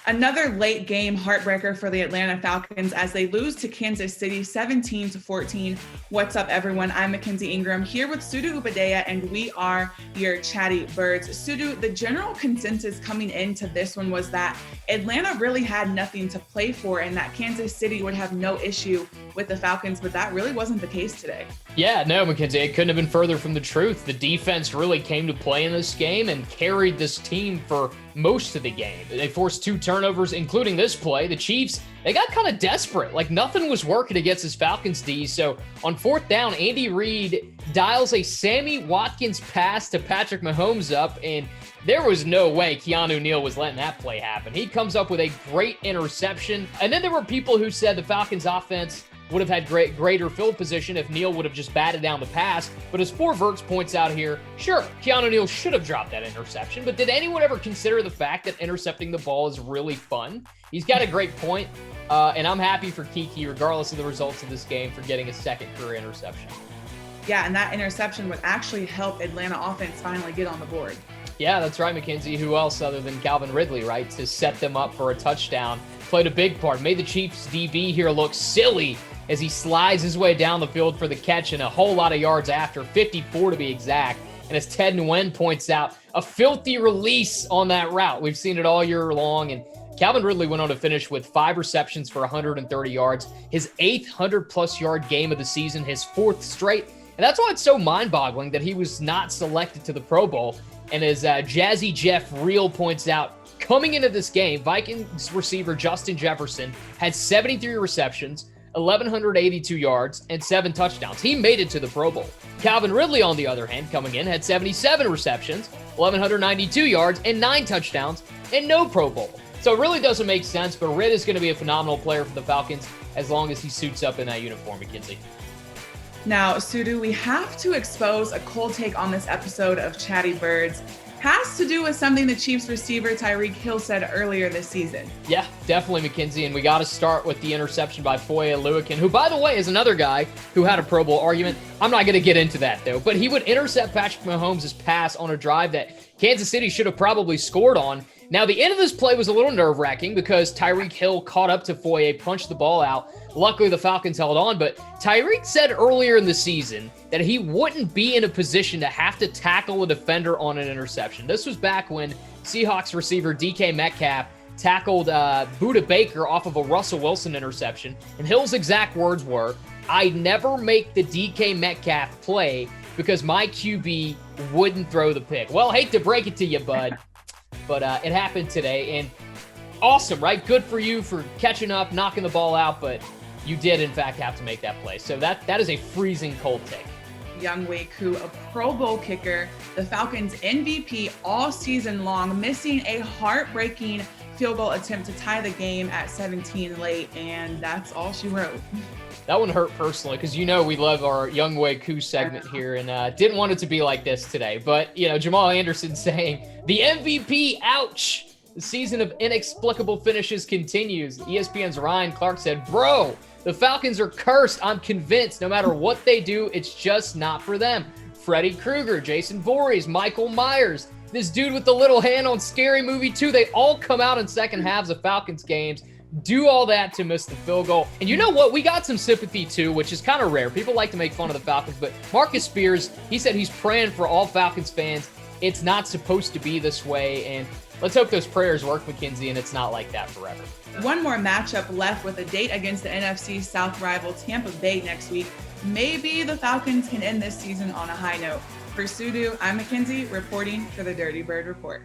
Another late game heartbreaker for the Atlanta Falcons as they lose to Kansas City 17-14. What's up, everyone? I'm Mackenzie Engram here with Sudu Upadhyay, and we are your Chatty Birds. Sudu, the general consensus coming into this one was that Atlanta really had nothing to play for and that Kansas City would have no issue with the Falcons, but that really wasn't the case today. Yeah, no, Mackenzie, it couldn't have been further from the truth. The defense really came to play in this game and carried this team for most of the game. They forced 2 turnovers, including this play. The Chiefs, they got kind of desperate. Like, nothing was working against this Falcons D. So on 4th down, Andy Reid dials a Sammy Watkins pass to Patrick Mahomes up, and there was no way Keanu Neal was letting that play happen. He comes up with a great interception. And then there were people who said the Falcons offense would have had greater field position if Neal would have just batted down the pass. But as Verts points out here, sure, Keanu Neal should have dropped that interception, but did anyone ever consider the fact that intercepting the ball is really fun? He's got a great point, and I'm happy for Kiki, regardless of the results of this game, for getting a second career interception. Yeah, and that interception would actually help Atlanta offense finally get on the board. Yeah, that's right, Mackenzie. Who else other than Calvin Ridley, right, to set them up for a touchdown? Played a big part. Made the Chiefs DB here look silly as he slides his way down the field for the catch and a whole lot of yards after, 54 to be exact. And as Ted Nguyen points out, a filthy release on that route. We've seen it all year long, and Calvin Ridley went on to finish with 5 receptions for 130 yards, his 8th 100-plus yard game of the season, his 4th straight. And that's why it's so mind-boggling that he was not selected to the Pro Bowl. And as Jazzy Jeff Reel points out, coming into this game, Vikings receiver Justin Jefferson had 73 receptions, 1,182 yards, and 7 touchdowns. He made it to the Pro Bowl. Calvin Ridley, on the other hand, coming in, had 77 receptions, 1,192 yards, and 9 touchdowns, and no Pro Bowl. So it really doesn't make sense, but Rid is going to be a phenomenal player for the Falcons as long as he suits up in that uniform, Mackenzie. Now, Sudu, we have to expose a cold take on this episode of Chatty Birds. Has to do with something the Chiefs receiver Tyreek Hill said earlier this season. Yeah, definitely, Mackenzie. And we got to start with the interception by Foye Oluokun, who, by the way, is another guy who had a Pro Bowl argument. I'm not going to get into that, though. But he would intercept Patrick Mahomes' pass on a drive that Kansas City should have probably scored on. Now, the end of this play was a little nerve-wracking because Tyreek Hill caught up to Foye, punched the ball out. Luckily, the Falcons held on, but Tyreek said earlier in the season that he wouldn't be in a position to have to tackle a defender on an interception. This was back when Seahawks receiver DK Metcalf tackled Budda Baker off of a Russell Wilson interception, and Hill's exact words were, "I never make the DK Metcalf play because my QB wouldn't throw the pick." Well, hate to break it to you, bud, but it happened today, and awesome, right? Good for you for catching up, knocking the ball out, but you did, in fact, have to make that play. So that is a freezing cold take. Younghoe Koo, a Pro Bowl kicker, the Falcons MVP all season long, missing a heartbreaking field goal attempt to tie the game at 17 late, and that's all she wrote. That one hurt personally because, we love our Younghoe Koo segment here, and didn't want it to be like this today. But, Jamal Anderson saying, the MVP, ouch! The season of inexplicable finishes continues. ESPN's Ryan Clark said, bro, the Falcons are cursed. I'm convinced no matter what they do, it's just not for them. Freddy Krueger, Jason Voorhees, Michael Myers, this dude with the little hand on Scary Movie 2, they all come out in second halves of Falcons games, do all that to miss the field goal. And you know what? We got some sympathy too, which is kind of rare. People like to make fun of the Falcons, but Marcus Spears, he said he's praying for all Falcons fans. It's not supposed to be this way, and let's hope those prayers work, Mackenzie, and it's not like that forever. One more matchup left with a date against the NFC South rival Tampa Bay next week. Maybe the Falcons can end this season on a high note. For Sudu, I'm Mackenzie reporting for the Dirty Bird Report.